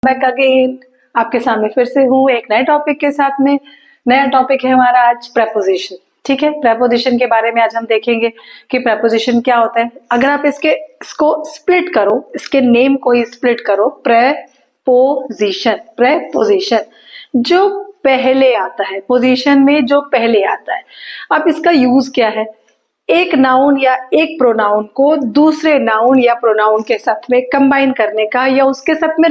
Back again आपके सामने फिर से हूँ एक नए टॉपिक के साथ में। नया टॉपिक है हमारा आज प्रेपोजिशन। ठीक है, प्रेपोजिशन के बारे में आज हम देखेंगे कि प्रेपोजिशन क्या होता है। अगर आप इसको स्प्लिट करो, इसके नेम को ही स्प्लिट करो, प्रेपोजिशन, प्रेपोजिशन जो पहले आता है, पोजीशन में जो पहले आता है। अब इसका यूज क्या है, एक नाउन या एक प्रोनाउन को दूसरे नाउन या प्रोनाउन के साथ में कंबाइन करने का, या उसके साथ में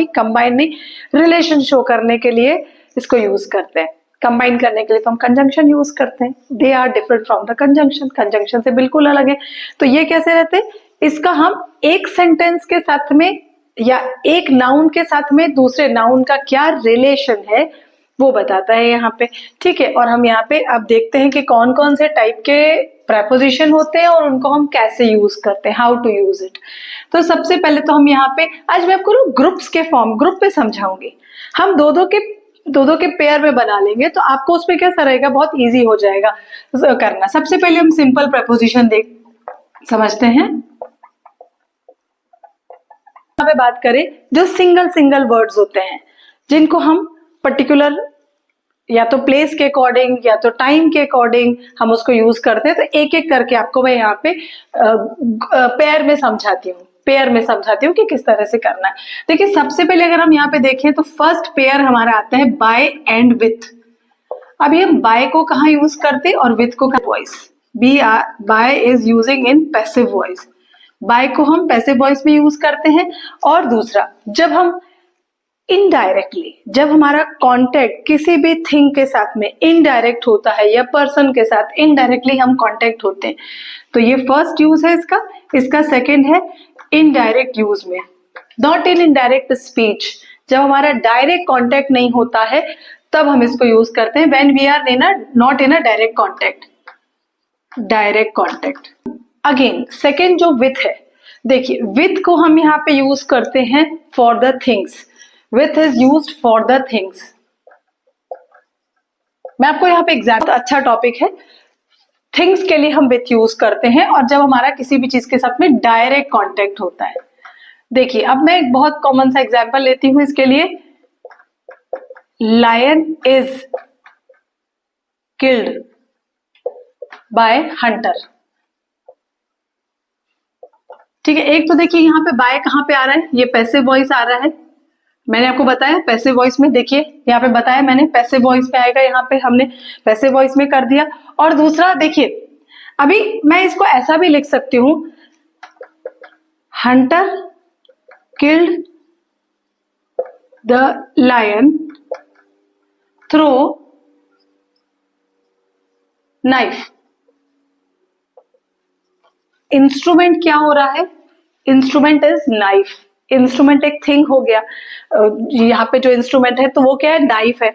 कंबाइन नहीं, रिलेशन शो करने के लिए इसको यूज करते हैं। कंबाइन करने के लिए तो हम कंजंक्शन यूज करते हैं। They are different from the conjunction, conjunction से बिल्कुल अलग है। तो ये कैसे रहते हैं, इसका हम एक सेंटेंस के साथ में या एक नाउन के साथ में दूसरे नाउन का क्या रिलेशन है वो बताता है यहाँ पे। ठीक है, और हम यहाँ पे अब देखते हैं कि कौन कौन से टाइप के प्रेपोजिशन होते हैं और उनको हम कैसे यूज करते हैं, हाउ टू यूज इट। तो सबसे पहले तो हम यहाँ पे आज मैं आपको ग्रुप्स के फॉर्म, ग्रुप पे समझाऊंगी। हम दो दो के पेयर में बना लेंगे तो आपको उसमें कैसा रहेगा, बहुत इजी हो जाएगा करना। सबसे पहले हम सिंपल प्रेपोजिशन समझते हैं। यहाँ पे बात करें जो सिंगल वर्ड्स होते हैं, जिनको हम पर्टिकुलर या तो प्लेस के अकॉर्डिंग या तो टाइम के अकॉर्डिंग हम उसको यूज करते हैं। तो एक एक करके आपको मैं यहाँ पे पेयर में समझाती हूँ कि किस तरह से करना है। देखिए, सबसे पहले अगर हम यहाँ पे देखें तो फर्स्ट पेयर हमारा आता है बाय एंड विथ। अभी हम बाय को कहाँ यूज करते हैं और विथ को voice. By is using in passive voice, by को हम पैसिव वॉइस में यूज करते हैं। और दूसरा, जब हम इनडायरेक्टली, जब हमारा कांटेक्ट किसी भी थिंग के साथ में इनडायरेक्ट होता है या पर्सन के साथ इनडायरेक्टली हम कांटेक्ट होते हैं, तो ये फर्स्ट यूज है इसका सेकंड है इनडायरेक्ट यूज में, नॉट इन इनडायरेक्ट स्पीच। जब हमारा डायरेक्ट कांटेक्ट नहीं होता है तब हम इसको यूज करते हैं, when we are not in a direct contact. Again second जो विथ है, देखिए विथ को हम यहाँ पे यूज करते हैं for the things. With is used for the things. मैं आपको यहाँ पे एग्जाम्पल, अच्छा टॉपिक है। थिंग्स के लिए हम विथ यूज करते हैं और जब हमारा किसी भी चीज के साथ में डायरेक्ट कांटेक्ट होता है। देखिए, अब मैं एक बहुत कॉमन सा एग्जाम्पल लेती हूं इसके लिए। Lion is killed by hunter. ठीक है, एक तो देखिए यहाँ पे बाय कहाँ पे आ रहा है, ये पैसिव वॉइस आ रहा है। मैंने आपको बताया पैसिव वॉइस में, देखिए यहाँ पे बताया मैंने पैसिव वॉइस में आएगा, यहाँ पे हमने पैसिव वॉइस में कर दिया। और दूसरा देखिए, अभी मैं इसको ऐसा भी लिख सकती हूं, hunter killed the lion through knife. Instrument क्या हो रहा है, इंस्ट्रूमेंट इज नाइफ। इंस्ट्रूमेंट एक थिंग हो गया, यहाँ पे जो इंस्ट्रूमेंट है तो वो क्या है, नाइफ है,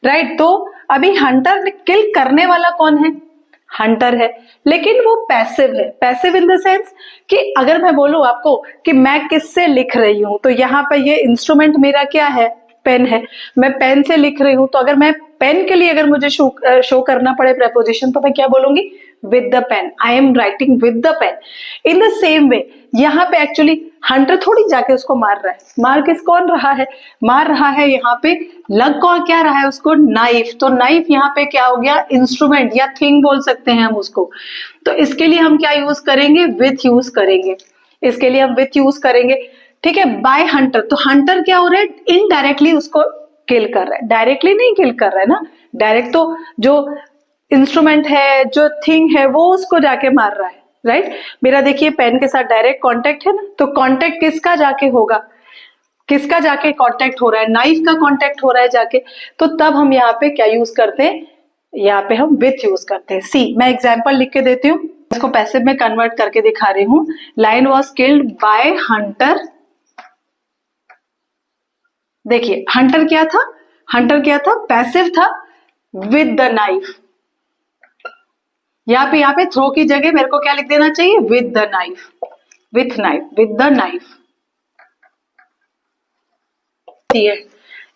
राइट। तो अभी हंटर किल करने वाला कौन है, हंटर है, लेकिन वो पैसिव है। पैसिव इन द सेंस कि अगर मैं बोलूं आपको कि मैं किससे लिख रही हूं, तो यहाँ पे ये इंस्ट्रूमेंट मेरा क्या है, पेन है, मैं पेन से लिख रही हूं। तो अगर मैं पेन के लिए अगर मुझे शो करना पड़े प्रेपोजिशन, तो मैं क्या बोलूंगी, with the pen, I am writing with the pen. In the same way यहाँ पे एक्चुअली हंटर थोड़ी जाके उसको मार रहा है, मार किस कौन रहा है, मार रहा है यहाँ पे लग कौन क्या रहा है उसको, नाइफ। तो नाइफ यहाँ पे क्या हो गया, इंस्ट्रूमेंट या थिंग बोल सकते हैं हम उसको। तो इसके लिए हम क्या यूज करेंगे, विथ यूज करेंगे। इसके लिए हम विथ यूज करेंगे। ठीक है, बाय हंटर, तो हंटर क्या हो रहा है, इनडायरेक्टली उसको किल कर रहा है, डायरेक्टली नहीं किल कर रहा है ना। डायरेक्ट तो जो इंस्ट्रूमेंट है, जो थिंग है, वो उसको जाके मार रहा है, राइट। मेरा देखिए पेन के साथ डायरेक्ट कांटेक्ट है ना, तो कांटेक्ट किसका जाके होगा, किसका जाके कांटेक्ट हो रहा है, नाइफ का कांटेक्ट हो रहा है जाके। तो तब हम यहाँ पे क्या यूज करते हैं, यहाँ पे हम विथ यूज करते हैं। सी, मैं एग्जाम्पल लिख के देती हूँ, इसको पैसिव में कन्वर्ट करके दिखा रही हूँ। Lion was killed by hunter. देखिए हंटर क्या था, पैसिव था, विद द नाइफ। यहाँ पे थ्रो की जगह मेरे को क्या लिख देना चाहिए, with the knife, with knife, with the knife.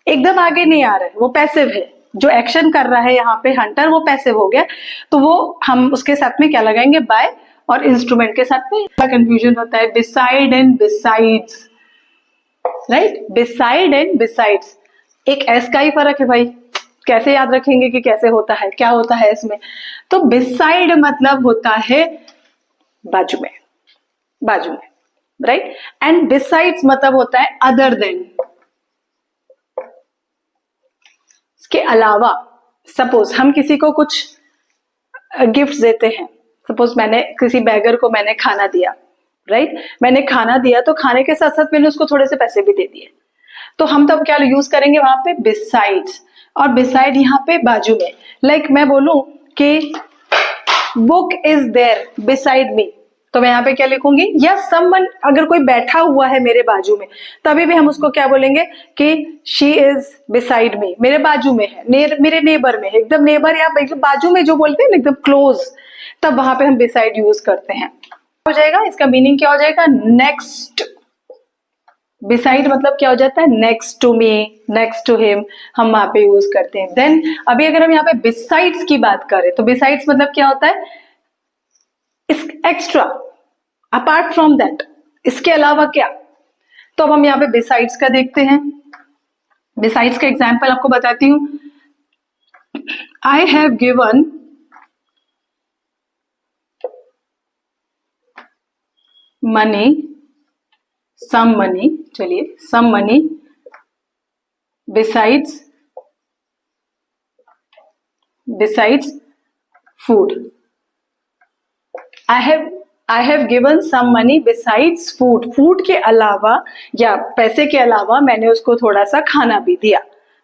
एकदम आगे नहीं आ रहा है, वो पैसिव है। जो एक्शन कर रहा है यहाँ पे हंटर, वो पैसिव हो गया। तो वो हम उसके साथ में क्या लगाएंगे, बाय, और इंस्ट्रूमेंट के साथ में कंफ्यूजन होता है, beside and besides. Right, beside and besides, एक एस का ही फर्क है भाई, कैसे याद रखेंगे कि कैसे होता है, क्या होता है इसमें। तो बिसाइड मतलब होता है बाजू में, बाजू में, राइट, एंड बिसाइड्स मतलब होता है अदर देन, इसके अलावा। सपोज हम किसी को कुछ गिफ्ट देते हैं, सपोज मैंने किसी बैगर को मैंने खाना दिया, राइट, मैंने खाना दिया तो खाने के साथ साथ मैंने उसको थोड़े से पैसे भी दे दिए, तो हम तब क्या यूज करेंगे वहां पे, बिसाइड्स, और बिसाइड यहाँ पे बाजू में। लाइक मैं बोलूं कि book is there beside me, तो मैं यहाँ पे क्या लिखूंगी, या समवन, अगर कोई बैठा हुआ है मेरे बाजू में तभी भी हम उसको क्या बोलेंगे कि शी इज बिसाइड मी, मेरे बाजू में है, मेरे नेबर में है, एकदम नेबर या एकदम बाजू में जो बोलते हैं ना एकदम क्लोज, तब वहां पे हम बिसाइड यूज करते हैं। हो जाएगा, इसका मीनिंग क्या हो जाएगा, नेक्स्ट। बिसाइड मतलब क्या हो जाता है, next to me, next to him, हम वहां पे यूज करते हैं। देन अभी अगर हम यहाँ पे बिसाइड्स की बात करें तो बिसाइड्स मतलब क्या होता है, इस एक्स्ट्रा, अपार्ट फ्रॉम दैट, इसके अलावा क्या। तो अब हम यहाँ पे बिसाइड्स का देखते हैं। बिसाइड्स का एग्जाम्पल आपको बताती हूं, I have given money, some money, चलिए some money besides food, I have given some money besides food, food के अलावा या पैसे के अलावा मैंने उसको थोड़ा सा खाना भी दिया,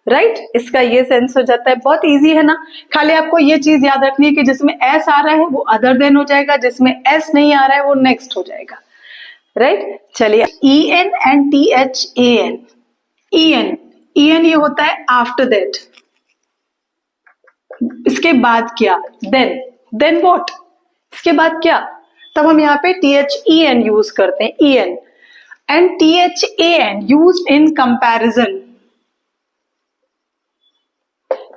राइट इसका ये सेंस हो जाता है। बहुत इजी है ना, खाली आपको ये चीज याद रखनी है कि जिसमें एस आ रहा है वो अदर देन हो जाएगा, जिसमें एस नहीं आ रहा है वो नेक्स्ट हो जाएगा, राइट। चलिए E N and T H A N, E N ये होता है आफ्टर दैट, इसके बाद क्या, देन व्हाट, इसके बाद क्या, तब हम यहाँ पे T H E N use करते हैं, E N and T H A N use in comparison,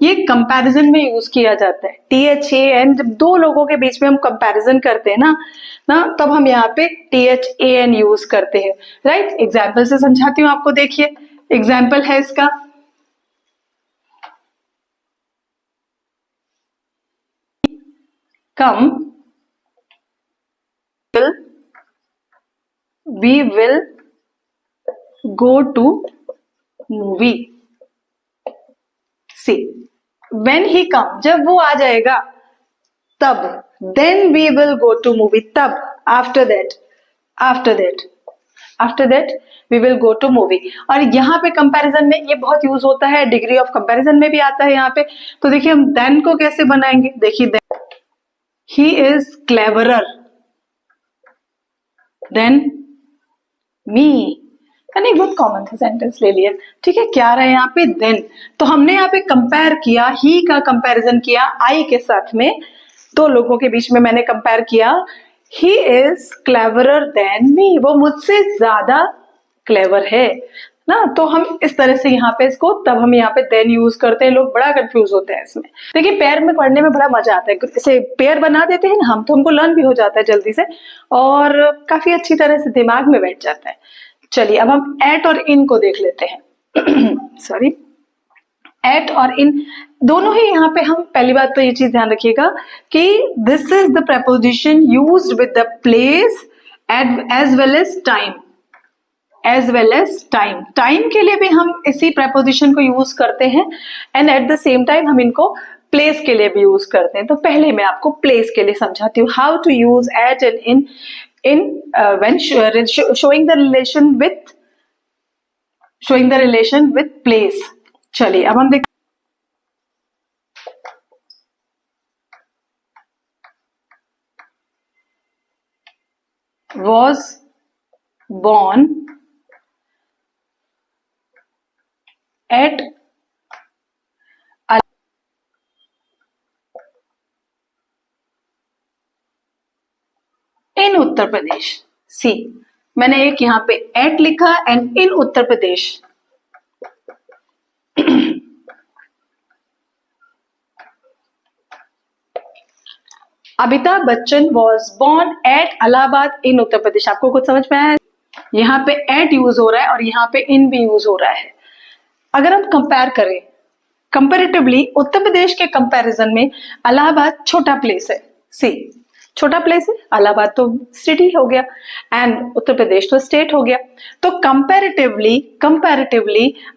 ये कंपैरिजन में यूज किया जाता है। टी एच ए एन, जब दो लोगों के बीच में हम कंपैरिजन करते हैं ना तब हम यहाँ पे T H A N use करते हैं, राइट। एग्जाम्पल से समझाती हूँ आपको, देखिए एग्जाम्पल है इसका, come we will go to movie, see when he come, जब वो आ जाएगा तब, then we will go to movie, तब, after that we will go to movie. और यहाँ पे कंपैरिजन में ये बहुत यूज होता है, डिग्री ऑफ कंपैरिजन में भी आता है यहाँ पे। तो देखिए हम देन को कैसे बनाएंगे, देखिए he is cleverer than me, यानी बहुत कॉमन सा सेंटेंस ले लिया, ठीक है। क्या रहा है यहाँ पे, देन, तो हमने यहाँ पे कंपेयर किया, ही का कंपैरिजन किया आई के साथ में, दो लोगों के बीच में मैंने कंपेयर किया, he is cleverer than me, वो मुझसे ज्यादा क्लेवर है ना। तो हम इस तरह से यहाँ पे इसको, तब हम यहाँ पे देन यूज करते हैं, लोग बड़ा कंफ्यूज होते हैं इसमें। देखिए पेयर में पढ़ने में बड़ा मजा आता है, इसे पेयर बना देते हैं ना हम, तो हमको लर्न भी हो जाता है जल्दी से और काफी अच्छी तरह से दिमाग में बैठ जाता है। चलिए अब हम एट और इन को देख लेते हैं सॉरी, एट और इन दोनों ही यहाँ पे हम, पहली बात तो ये चीज ध्यान रखिएगा कि this is the preposition used with the place as well as time, time के लिए भी हम इसी preposition को यूज करते हैं and at the same time हम इनको प्लेस के लिए भी यूज करते हैं। तो पहले मैं आपको प्लेस के लिए समझाती हूँ, how to use at and in when showing the relation with place। चलिए अब हम देखते was born at इन उत्तर प्रदेश, सी मैंने एक यहाँ पे एट लिखा and in Uttar Pradesh. Amitabh Bachchan was born at Allahabad in Uttar Pradesh. आपको कुछ समझ में आया? यहाँ पे एट यूज हो रहा है और यहाँ पे इन भी यूज हो रहा है। अगर हम कंपेयर करें, कंपेरेटिवली उत्तर प्रदेश के कंपैरिजन में इलाहाबाद छोटा प्लेस है। सी, छोटा प्लेस है, इलाहाबाद तो सिटी हो गया एंड उत्तर प्रदेश तो स्टेट हो गया। तो comparatively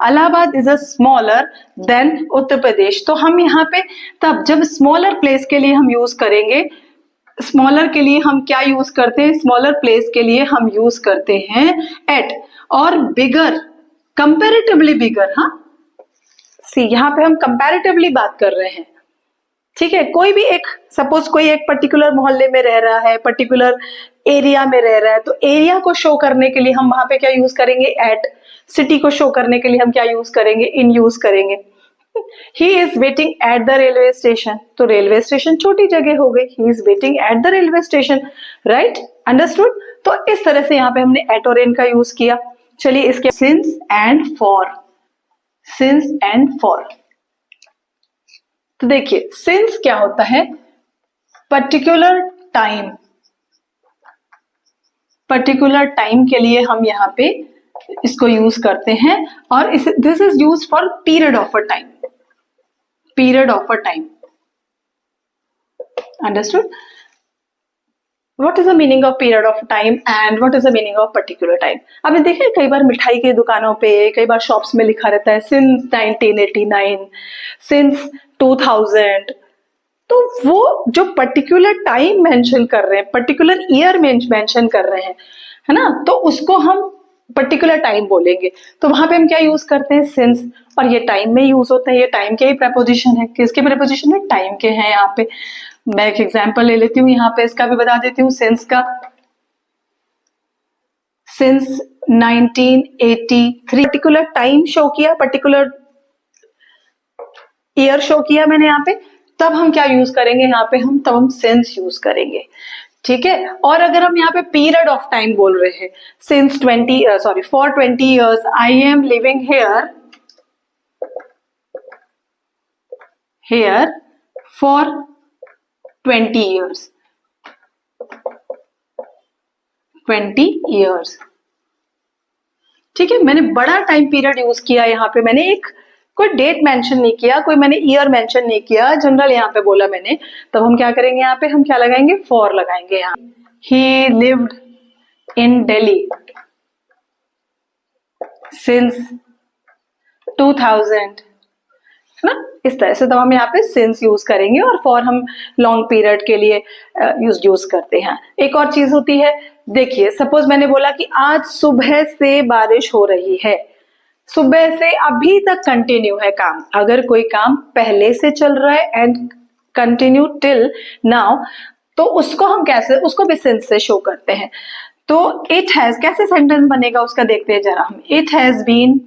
Allahabad is a smaller than Uttar Pradesh. तो हम यहाँ पे तब जब स्मॉलर प्लेस के लिए हम यूज करेंगे, स्मॉलर के लिए हम क्या यूज करते हैं, स्मॉलर प्लेस के लिए हम यूज करते हैं एट, और बिगर, कंपैरेटिवली बिगर। हाँ, सी यहाँ पे हम कंपैरेटिवली बात कर रहे हैं, ठीक है। कोई भी एक, सपोज कोई एक पर्टिकुलर मोहल्ले में रह रहा है, पर्टिकुलर एरिया में रह रहा है, तो एरिया को शो करने के लिए हम वहां पे क्या यूज करेंगे, एट। सिटी को शो करने के लिए हम क्या यूज करेंगे, इन यूज करेंगे। He is waiting at the railway station, तो रेलवे स्टेशन छोटी जगह हो गई, he is waiting at the railway station, right, understood. तो इस तरह से यहाँ पे हमने एट और इन का यूज किया। चलिए इसके since and for, since and for. तो देखिए सिंस क्या होता है, पर्टिकुलर टाइम, पर्टिकुलर टाइम के लिए हम यहाँ पे इसको यूज करते हैं, और this is use for period of a time, period of a time, understood. What is the meaning of period of time and what is the meaning of particular time? आपने देखा है कई बार मिठाई की दुकानों पे, कई बार शॉप्स में लिखा रहता है since 1989, since 2000। तो वो जो पर्टिकुलर टाइम मेंशन कर रहे हैं, पर्टिकुलर ईयर मेंशन कर रहे हैं, है ना, तो उसको हम पर्टिकुलर टाइम बोलेंगे। तो वहां पे हम क्या यूज करते हैं, सिंस, और ये टाइम में यूज होता है, ये टाइम के ही प्रपोजिशन है। किसके प्रपोजिशन है, टाइम के हैं। यहाँ पे मैं एक एग्जांपल ले लेती हूँ, यहाँ पे इसका भी बता देती हूँ, सिंस का, सिंस 1983, पर्टिकुलर टाइम शो किया, पर्टिकुलर ईयर शो किया मैंने यहाँ पे, तब हम क्या यूज करेंगे यहाँ पे, तब हम सिंस यूज करेंगे, ठीक है। और अगर हम यहाँ पे पीरियड ऑफ टाइम बोल रहे हैं, since for 20 years I am living here for 20 years, 20 years, ठीक है। मैंने बड़ा टाइम पीरियड यूज किया यहाँ पे, मैंने एक कोई डेट मेंशन नहीं किया, कोई मैंने ईयर मेंशन नहीं किया, जनरल यहाँ पे बोला मैंने। तब हम क्या करेंगे, यहाँ पे हम क्या लगाएंगे, फॉर लगाएंगे। यहाँ ही लिव्ड इन दिल्ली सिंस 2000, है ना, इस तरह से। तो हम यहाँ पे सिंस यूज करेंगे, और फॉर हम लॉन्ग पीरियड के लिए यूज करते हैं। एक और चीज होती है, देखिए सपोज मैंने बोला कि आज सुबह से बारिश हो रही है, सुबह से अभी तक कंटिन्यू है काम। अगर कोई काम पहले से चल रहा है एंड कंटिन्यू टिल नाउ, तो उसको हम कैसे, उसको भी सिंस से शो करते हैं। तो इट हैज, कैसे सेंटेंस बनेगा उसका देखते हैं जरा हम। इट हैज बीन,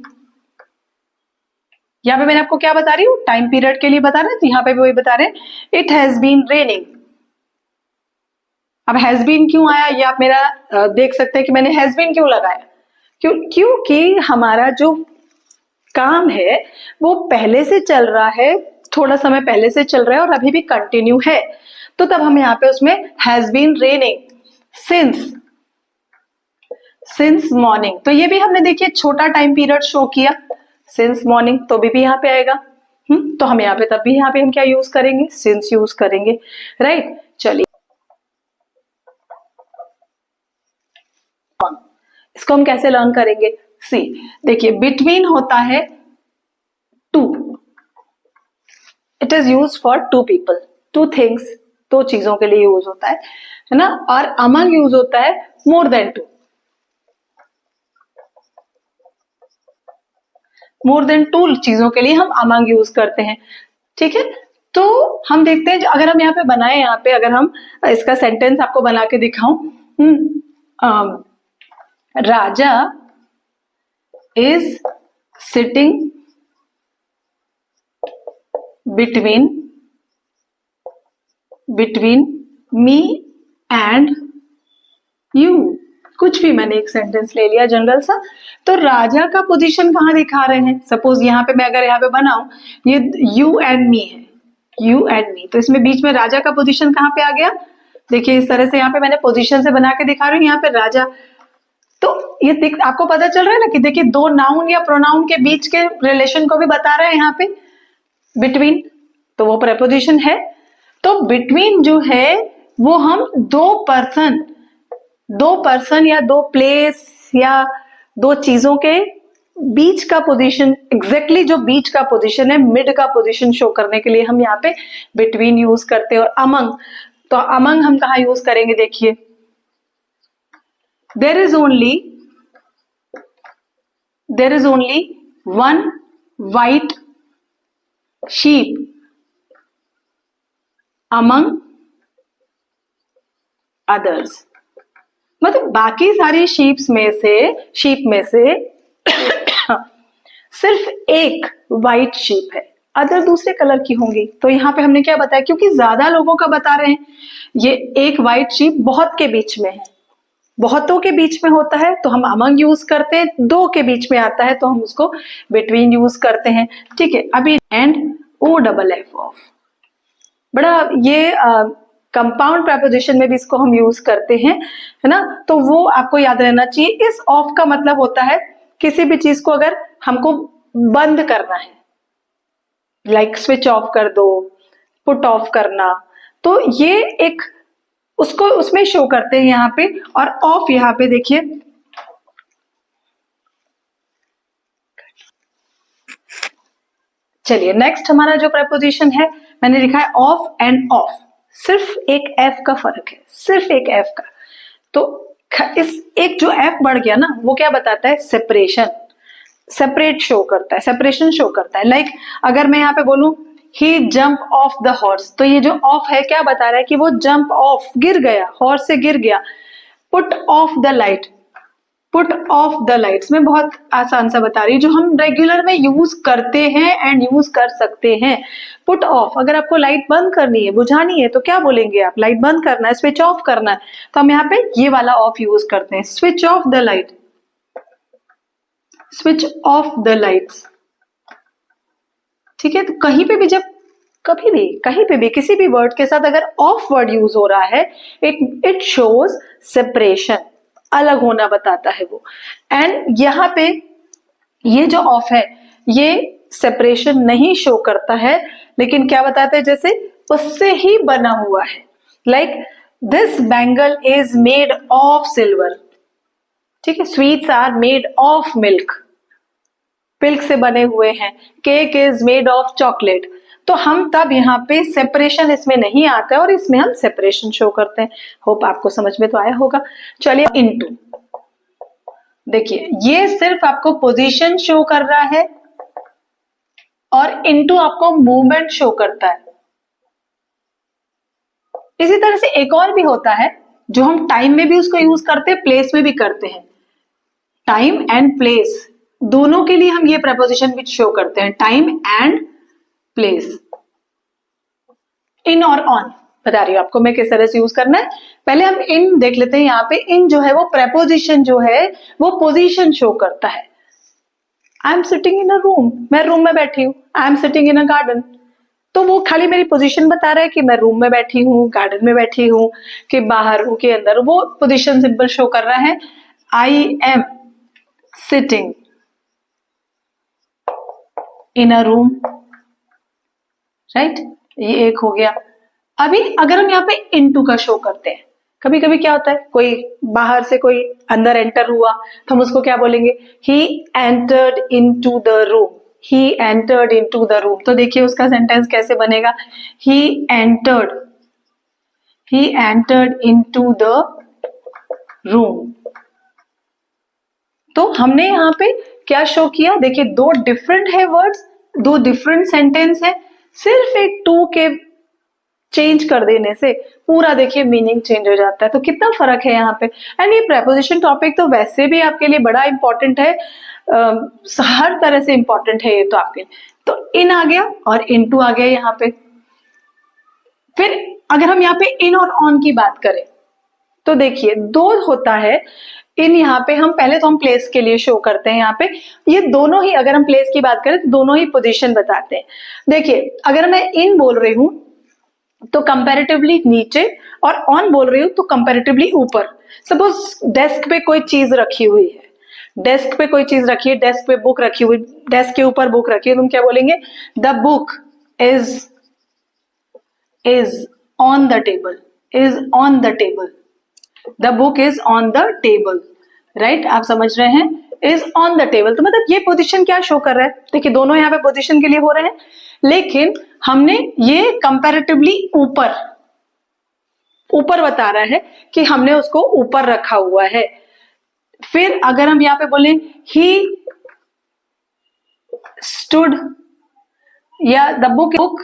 यहाँ पे मैंने आपको क्या बता रही हूँ, टाइम पीरियड के लिए बता रहे हैं, तो यहाँ पे भी वही बता रहे हैं, इट हैज बीन रेनिंग। अब हैज बीन क्यों आया, ये आप मेरा देख सकते हैं कि मैंने हैज बीन क्यों लगाया, क्योंकि हमारा जो काम है वो पहले से चल रहा है, थोड़ा समय पहले से चल रहा है और अभी भी कंटिन्यू है। तो तब हम यहाँ पे उसमें has been raining since morning. तो ये भी हमने देखिए छोटा टाइम पीरियड शो किया, सिंस मॉर्निंग, तो भी यहाँ पे आएगा। तो हम यहाँ पे, तब भी यहाँ पे हम क्या यूज करेंगे, सिंस यूज करेंगे, राइट। चलिए इसको हम कैसे लर्न करेंगे, सी देखिए, बिटवीन होता है two, it is use for two people, two things, दो चीजों के लिए यूज होता है ना। और अमंग यूज होता है more than two, more than two चीजों के लिए हम अमंग यूज करते हैं, ठीक है। तो हम देखते हैं, अगर हम यहाँ पे बनाए, यहाँ पे अगर हम इसका सेंटेंस आपको बना के दिखाऊं, Raja is sitting between me and you, कुछ भी मैंने एक सेंटेंस ले लिया जनरल सा। तो राजा का पोजीशन कहाँ दिखा रहे हैं, सपोज यहाँ पे मैं अगर यहाँ पे बनाऊं, ये यू एंड मी है, यू एंड मी, तो इसमें बीच में राजा का पोजीशन कहाँ पे आ गया, देखिए इस तरह से यहाँ पे मैंने पोजीशन से बना के दिखा रही हूँ। यहाँ पे राजा तो ये आपको पता चल रहा है ना कि देखिए दो नाउन या प्रोनाउन के बीच के रिलेशन को भी बता रहा है यहाँ पे बिटवीन, तो वो प्रेपोजिशन है। तो बिटवीन जो है वो हम दो पर्सन या दो प्लेस या दो चीजों के बीच का पोजीशन, एग्जैक्टली जो बीच का पोजीशन है, मिड का पोजीशन शो करने के लिए हम यहाँ पे बिटवीन यूज करते हैं। और अमंग, तो अमंग हम कहा यूज करेंगे, देखिए there is only one white sheep among others, मतलब बाकी सारी शीप में से सिर्फ एक वाइट शीप है, अदर दूसरे कलर की होंगी। तो यहाँ पे हमने क्या बताया, क्योंकि ज्यादा लोगों का बता रहे हैं, ये एक वाइट शीप बहुत के बीच में है, बहुतों के बीच में होता है तो हम अमंग यूज करते हैं, दो के बीच में आता है तो हम उसको बिटवीन यूज करते हैं। ठीक है, अभी एंड OFF ऑफ, बड़ा ये कंपाउंड प्रेपोजिशन में भी इसको हम यूज करते हैं, है ना। तो वो आपको याद रहना चाहिए। इस ऑफ का मतलब होता है किसी भी चीज को अगर हमको बंद करना है, लाइक स्विच ऑफ कर दो, पुट ऑफ करना, तो ये एक उसको उसमें शो करते हैं यहाँ पे। और ऑफ यहाँ पे देखिए, चलिए नेक्स्ट हमारा जो प्रेपोजिशन है मैंने लिखा है ऑफ एंड ऑफ, सिर्फ एक एफ का फर्क है, सिर्फ एक एफ का। तो इस एक जो एफ बढ़ गया ना, वो क्या बताता है, सेपरेशन, सेपरेट शो करता है, सेपरेशन शो करता है। लाइक अगर मैं यहाँ पे बोलूं ही जंप ऑफ द हॉर्स, तो ये जो ऑफ है क्या बता रहा है कि वो जंप ऑफ, गिर गया, हॉर्स से गिर गया। Put off the light, put off the lights में बहुत आसान सा बता रही हूँ, जो हम रेगुलर में यूज करते हैं एंड यूज कर सकते हैं। पुट ऑफ, अगर आपको लाइट बंद करनी है, बुझानी है, तो क्या बोलेंगे आप, लाइट बंद करना है, स्विच ऑफ करना है, तो हम यहाँ पे ये वाला ऑफ यूज करते हैं, switch off the light, switch off the lights. ठीक है, तो कहीं पे भी जब कभी भी कहीं पे भी किसी भी वर्ड के साथ अगर ऑफ वर्ड यूज हो रहा है, इट शोज सेपरेशन, अलग होना बताता है वो। एंड यहाँ पे ये जो ऑफ है ये सेपरेशन नहीं शो करता है, लेकिन क्या बताता है, जैसे उससे ही बना हुआ है। Like this bangle is made of silver, ठीक है, sweets are made of milk, milk से बने हुए हैं, cake is made of chocolate. तो हम तब यहाँ पे सेपरेशन इसमें नहीं आता है और इसमें हम सेपरेशन शो करते हैं। होप आपको समझ में तो आया होगा। चलिए इनटू, देखिए ये सिर्फ आपको पोजीशन शो कर रहा है और इनटू आपको मूवमेंट शो करता है। इसी तरह से एक और भी होता है जो हम टाइम में भी उसको यूज करते हैं, प्लेस में भी करते हैं। टाइम एंड प्लेस दोनों के लिए हम ये प्रपोजिशन भी शो करते हैं, टाइम एंड प्लेस। इन और ऑन बता रही हूं आपको मैं किस तरह से यूज करना है। पहले हम इन देख लेते हैं। यहाँ पे इन जो है वो प्रपोजिशन जो है वो पोजीशन शो करता है। I am sitting in a room, मैं रूम में बैठी हूँ। I am sitting in a garden, तो वो खाली मेरी पोजीशन बता रहा है कि मैं रूम में बैठी हूँ, गार्डन में बैठी हूँ, कि बाहर हूँ, कि अंदर। वो पोजीशन सिंपल शो कर रहा है। I am sitting in a room, right, ये एक हो गया। अभी अगर हम यहाँ पे इनटू का शो करते हैं, कभी कभी क्या होता है, कोई बाहर से कोई अंदर एंटर हुआ तो हम उसको क्या बोलेंगे, he entered into the room, he entered into the room. तो देखिए उसका सेंटेंस कैसे बनेगा, he entered into the room. तो हमने यहाँ पे क्या शो किया, देखिए दो डिफरेंट है वर्ड्स, दो डिफरेंट सेंटेंस है, सिर्फ एक टू के चेंज कर देने से पूरा देखिए मीनिंग चेंज हो जाता है। तो कितना फर्क है यहाँ पे। एंड ये प्रेपोजिशन टॉपिक तो वैसे भी आपके लिए बड़ा इंपॉर्टेंट है, हर तरह से इंपॉर्टेंट है ये तो आपके लिए। तो इन आ गया और इनटू आ गया यहाँ पे। फिर अगर हम यहाँ पे इन और ऑन की बात करें तो देखिए दो होता है इन। यहाँ पे हम पहले तो हम प्लेस के लिए शो करते हैं। यहाँ पे ये दोनों ही, अगर हम प्लेस की बात करें तो दोनों ही पोजीशन बताते हैं। देखिए अगर मैं इन बोल रही हूं तो कंपैरेटिवली नीचे, और ऑन बोल रही हूं तो कंपैरेटिवली ऊपर। सपोज डेस्क पे कोई चीज रखी हुई है, डेस्क पे कोई चीज रखी है, डेस्क पे बुक रखी हुई, डेस्क के ऊपर बुक रखी है, तुम क्या बोलेंगे? The book is on the table, is on the table, the book is on the table, right? आप समझ रहे हैं, इज ऑन द टेबल। तो मतलब ये पोजीशन क्या शो कर रहा है? देखिए दोनों यहाँ पे पोजीशन के लिए हो रहे हैं, लेकिन हमने ये कंपैरेटिवली ऊपर ऊपर बता रहा है कि हमने उसको ऊपर रखा हुआ है। फिर अगर हम यहाँ पे बोले ही स्टूड, या the book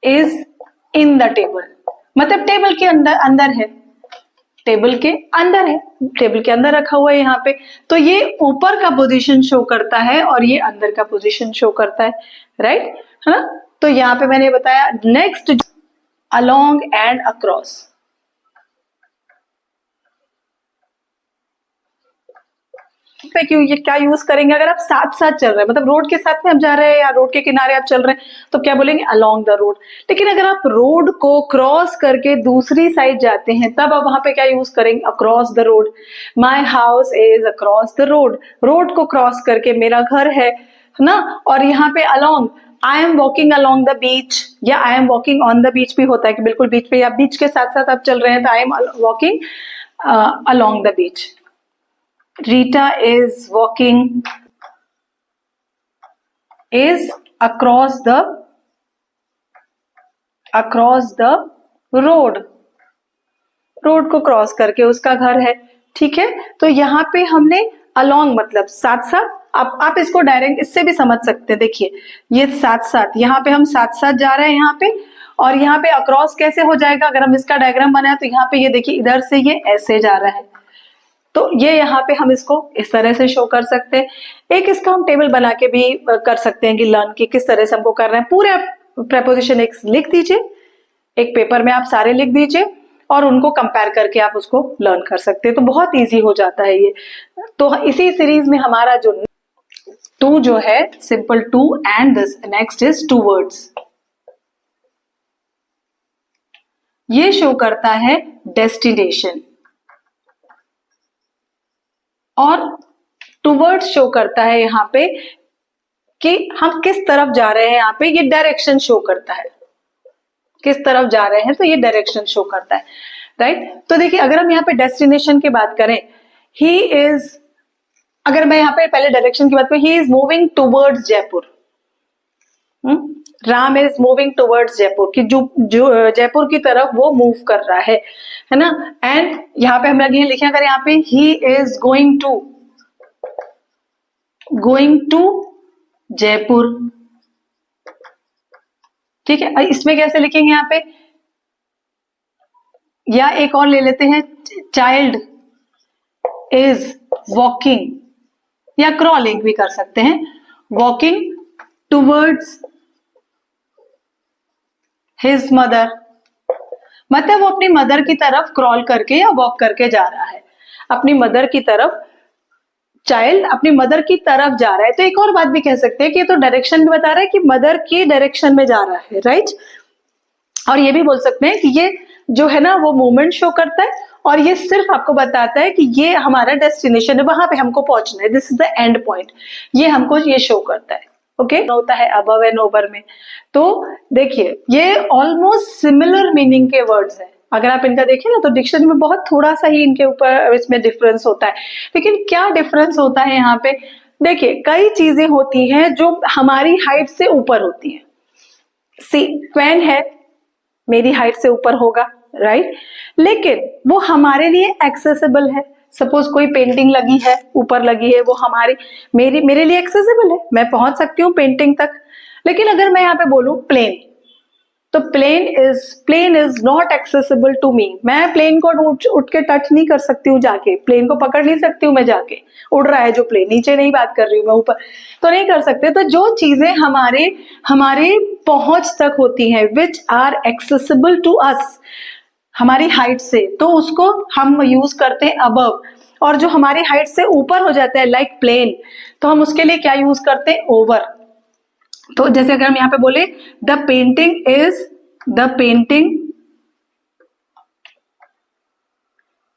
is in the table, मतलब टेबल के अंदर, अंदर है, टेबल के अंदर है, टेबल के अंदर रखा हुआ है यहाँ पे। तो ये ऊपर का पोजीशन शो करता है और ये अंदर का पोजीशन शो करता है, राइट? है ना? तो यहाँ पे मैंने बताया। Next, along and across. पे क्यों, ये क्या यूज करेंगे? अगर आप साथ साथ चल रहे हैं, मतलब रोड के साथ में हम जा रहे हैं या रोड के किनारे आप चल रहे हैं, तो क्या बोलेंगे? Along the road. लेकिन अगर आप रोड को क्रॉस करके दूसरी साइड जाते हैं, तब आप वहां पे क्या यूज करेंगे? Across the road. My house is across the road, road को क्रॉस करके मेरा घर है ना? और यहाँ पे along, I am walking along the beach, या I am walking on the beach भी होता है कि बिल्कुल बीच पे या बीच के साथ साथ आप चल रहे हैं, तो आई am walking along the beach. Rita is walking, is across the road, road को क्रॉस करके उसका घर है, ठीक है? तो यहाँ पे हमने along मतलब साथ साथ, आप इसको डायरेक्ट इससे भी समझ सकते हैं। देखिए ये साथ साथ, यहाँ पे हम साथ साथ जा रहे हैं यहाँ पे, और यहाँ पे अक्रॉस कैसे हो जाएगा? अगर हम इसका डायग्राम बनाए तो यहाँ पे ये देखिए इधर से ये ऐसे जा रहा है, तो ये यहाँ पे हम इसको इस तरह से शो कर सकते हैं। एक इसका हम टेबल बना के भी कर सकते हैं कि लर्न की किस तरह से हमको कर रहे हैं। पूरे प्रेपोजिशन एक लिख दीजिए, एक पेपर में आप सारे लिख दीजिए और उनको कंपेयर करके आप उसको लर्न कर सकते हैं, तो बहुत इजी हो जाता है ये। तो इसी सीरीज में हमारा जो टू जो है, simple to, and this next is towards, ये शो करता है डेस्टिनेशन, और टूवर्ड्स शो करता है यहाँ पे कि हम किस तरफ जा रहे हैं। यहाँ पे ये डायरेक्शन शो करता है, किस तरफ जा रहे हैं, तो ये डायरेक्शन शो करता है, राइट? तो देखिए अगर हम यहाँ पे डेस्टिनेशन की बात करें, ही इज, अगर मैं यहाँ पे पहले डायरेक्शन की बात करूं, he is moving towards Jaipur, Ram is moving towards Jaipur, कि जो जयपुर की तरफ वो मूव कर रहा है ना? एंड यहाँ पे हम लिखे अगर यहाँ पे he is going to Jaipur, ठीक है? इसमें कैसे लिखेंगे यहाँ पे? या एक और ले लेते हैं, चाइल्ड इज वॉकिंग, या क्रॉलिंग भी कर सकते हैं, वॉकिंग टूवर्ड्स हिज मदर, मतलब वो अपनी मदर की तरफ क्रॉल करके या वॉक करके जा रहा है, अपनी मदर की तरफ, चाइल्ड अपनी मदर की तरफ जा रहा है। तो एक और बात भी कह सकते हैं कि ये तो डायरेक्शन भी बता रहा है कि मदर की डायरेक्शन में जा रहा है, राइट? और ये भी बोल सकते हैं कि ये जो है ना वो मूवमेंट शो करता है, और ये सिर्फ आपको बताता है कि ये हमारा डेस्टिनेशन है, वहां पे हमको पहुंचना है, this is the end point, ये हमको ये शो करता है। ओके, होता है अबव एंड ओवर में। तो देखिए ये ऑलमोस्ट सिमिलर मीनिंग के वर्ड्स हैं, अगर आप इनका देखें ना तो डिक्शनरी में बहुत थोड़ा सा ही इनके ऊपर इसमें डिफरेंस होता है। लेकिन क्या डिफरेंस होता है यहाँ पे? देखिए कई चीजें होती हैं जो हमारी हाइट से ऊपर होती हैं। सी, फैन है, मेरी हाइट से ऊपर होगा, राइट? लेकिन वो हमारे लिए एक्सेसिबल है। सपोज कोई पेंटिंग लगी है, ऊपर लगी है, वो मेरे लिए एक्सेसिबल है, मैं पहुंच सकती हूँ पेंटिंग तक। लेकिन अगर मैं यहाँ पे बोलूं प्लेन, तो plane is not accessible to me, मैं प्लेन को उठ के टच नहीं कर सकती हूँ, जाके प्लेन को पकड़ नहीं सकती हूँ मैं, जाके उड़ रहा है जो प्लेन, नीचे नहीं बात कर रही हूँ मैं, ऊपर तो नहीं कर सकते। तो जो चीजें हमारे पहुंच तक होती हैं, which are accessible to us, हमारी हाइट से, तो उसको हम यूज करते हैं अबव। और जो हमारी हाइट से ऊपर हो जाता है लाइक प्लेन, तो हम उसके लिए क्या यूज करते हैं? ओवर। तो जैसे अगर हम यहाँ पे बोले the painting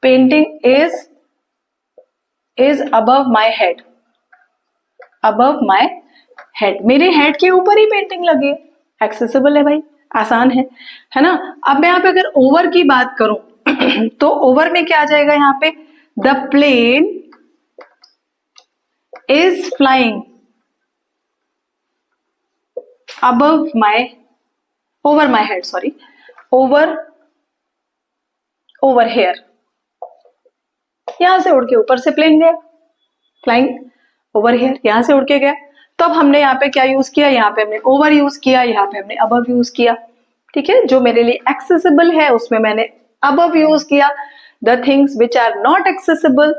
painting is above my head, above my head, मेरे हेड के ऊपर ही पेंटिंग लगी है, एक्सेसिबल है भाई, आसान है ना। अब मैं यहाँ पे अगर ओवर की बात करूं तो ओवर में क्या आ जाएगा यहाँ पे, the plane is flying above my, over my head, sorry, over here, यहां से उड़ के ऊपर से प्लेन गया, फ्लाइंग ओवर हेयर, यहां से उड़ के गया। तो अब हमने यहाँ पे क्या यूज किया, यहाँ पे हमने ओवर यूज किया, यहाँ पे हमने अबव यूज किया, ठीक है। जो मेरे लिए एक्सेसिबल है उसमें मैंने अबव यूज किया, the things which are not accessible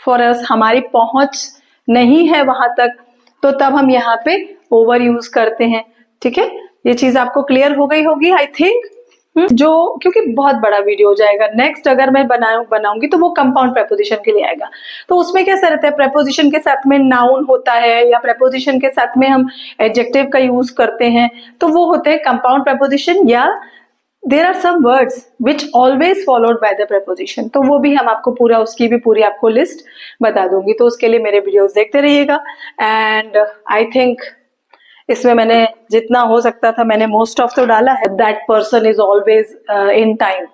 for us, हमारी पहुंच नहीं है वहां तक, तो तब हम यहाँ पे ओवर यूज करते हैं, ठीक है। ये चीज आपको क्लियर हो गई होगी आई थिंक। जो क्योंकि बहुत बड़ा वीडियो हो जाएगा, नेक्स्ट अगर मैं बनाऊंगी तो वो कंपाउंड प्रेपोजिशन के लिए आएगा। तो उसमें कैसा रहता है, प्रेपोजिशन के साथ में नाउन होता है या प्रेपोजिशन के साथ में हम एडजेक्टिव का यूज करते हैं, तो वो होते हैं कंपाउंड प्रेपोजिशन, या there are some words which always followed by the preposition. तो वो भी हम आपको पूरा, उसकी भी पूरी आपको लिस्ट बता दूंगी, तो उसके लिए मेरे वीडियोस देखते रहिएगा। एंड आई थिंक इसमें मैंने जितना हो सकता था मैंने मोस्ट ऑफ तो डाला है। That person is always in time,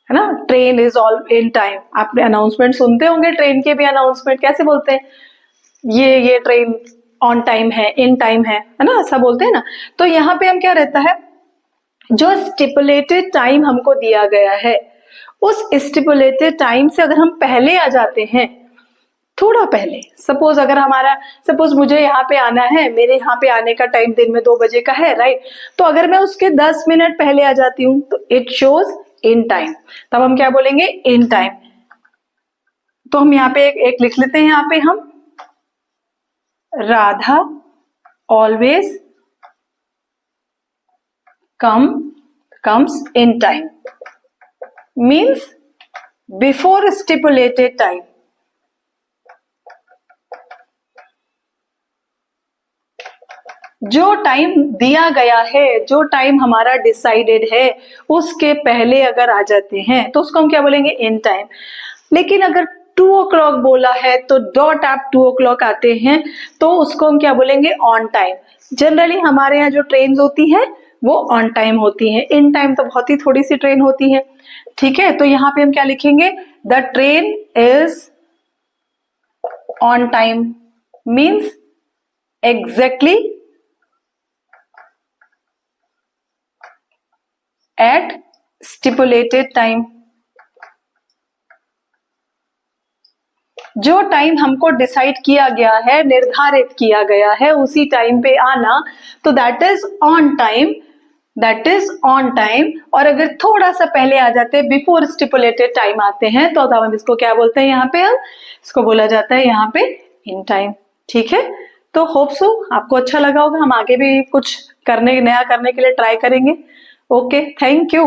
है ना, train is all in time. आपने अनाउंसमेंट सुनते होंगे, ट्रेन के भी अनाउंसमेंट कैसे बोलते हैं, ये ट्रेन ऑन टाइम है, इन टाइम है ना, ऐसा बोलते हैं ना। तो यहाँ पे हम क्या रहता है, जो स्टिपुलेटेड टाइम हमको दिया गया है, उस स्टिपुलेटेड टाइम से अगर हम पहले आ जाते हैं, थोड़ा पहले, सपोज मुझे यहाँ पे आना है, मेरे यहाँ पे आने का टाइम दिन में 2 बजे का है, राइट। तो अगर मैं उसके 10 मिनट पहले आ जाती हूँ तो इट शोज इन टाइम, तब हम क्या बोलेंगे, इन टाइम। तो हम यहाँ पे एक लिख लेते हैं, यहाँ पे हम, Radha always comes in time, means before stipulated time। जो टाइम दिया गया है, जो टाइम हमारा डिसाइडेड है, उसके पहले अगर आ जाते हैं तो उसको हम क्या बोलेंगे, इन टाइम। लेकिन अगर 2 o'clock बोला है तो डॉट आप 2 o'clock आते हैं तो उसको हम क्या बोलेंगे, ऑन टाइम। जनरली हमारे यहाँ जो ट्रेन होती है वो ऑन टाइम होती है, इन टाइम तो बहुत ही थोड़ी सी ट्रेन होती है, ठीक है। तो यहाँ पे हम क्या लिखेंगे, the train is on time, means exactly at stipulated time. जो टाइम हमको डिसाइड किया गया है, निर्धारित किया गया है, उसी टाइम पे आना, तो that is on time, that is on time. और अगर थोड़ा सा पहले आ जाते हैं, बिफोर स्टिपुलेटेड टाइम आते हैं, तो हम इसको क्या बोलते हैं, यहाँ पे हम इसको बोला जाता है यहाँ पे इन टाइम, ठीक है। तो होप सो आपको अच्छा लगा होगा, हम आगे भी कुछ नया करने के लिए ट्राई करेंगे। Okay, thank you.